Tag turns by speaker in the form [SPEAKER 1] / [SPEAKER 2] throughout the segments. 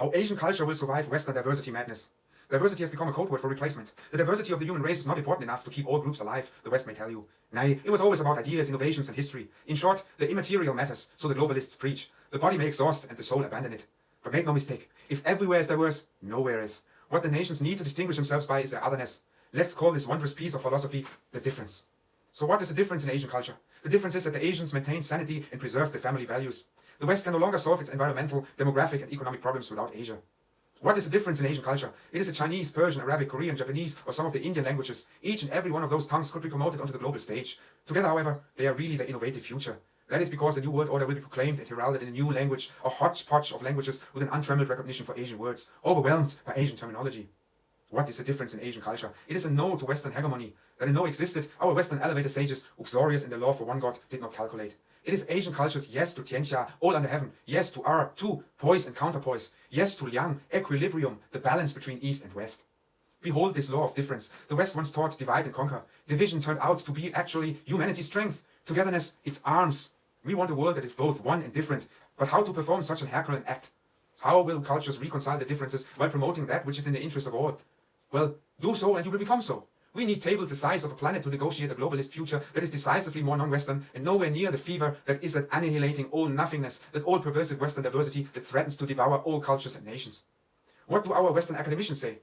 [SPEAKER 1] How Asian culture will survive Western diversity madness. Diversity has become a code word for replacement. The diversity of the human race is not important enough to keep all groups alive, the West may tell you. Nay, it was always about ideas, innovations and history. In short, the immaterial matters, so the globalists preach. The body may exhaust and the soul abandon it. But make no mistake, if everywhere is diverse, nowhere is. What the nations need to distinguish themselves by is their otherness. Let's call this wondrous piece of philosophy the difference. So what is the difference in Asian culture? The difference is that the Asians maintain sanity and preserve their family values. The West can no longer solve its environmental, demographic and economic problems without Asia. What is the difference in Asian culture? It is the Chinese, Persian, Arabic, Korean, Japanese, or some of the Indian languages. Each and every one of those tongues could be promoted onto the global stage. Together, however, they are really the innovative future. That is because the New World Order will be proclaimed and heralded in a new language, a hodgepodge of languages with an untrammeled recognition for Asian words, overwhelmed by Asian terminology. What is the difference in Asian culture? It is a no to Western hegemony. That a no existed, our Western elevator sages, uxorious in the law for one God, did not calculate. It is Asian culture's yes to Tianxia, all under heaven, yes to R, to poise and counterpoise, yes to Liang, equilibrium, the balance between East and West. Behold this law of difference. The West once taught divide and conquer. Division turned out to be actually humanity's strength. Togetherness, its arms. We want a world that is both one and different. But how to perform such an Herculean act? How will cultures reconcile the differences while promoting that which is in the interest of all? Well, do so and you will become so. We need tables the size of a planet to negotiate a globalist future that is decisively more non-Western and nowhere near the fever that is at annihilating all nothingness, that all pervasive Western diversity that threatens to devour all cultures and nations. What do our Western academicians say?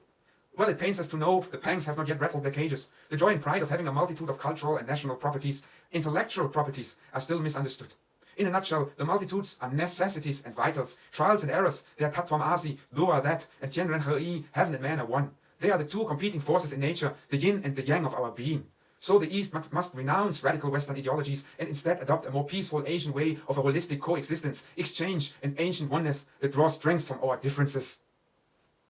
[SPEAKER 1] Well, it pains us to know the pangs have not yet rattled their cages. The joy and pride of having a multitude of cultural and national properties, intellectual properties, are still misunderstood. In a nutshell, the multitudes are necessities and vitals, trials and errors. They are Tattvam Asi, Dua that, and Shengren Hai, heaven and man are one. They are the two competing forces in nature, the yin and the yang of our being. So the East must renounce radical Western ideologies and instead adopt a more peaceful Asian way of a holistic coexistence, exchange and ancient oneness that draws strength from our differences.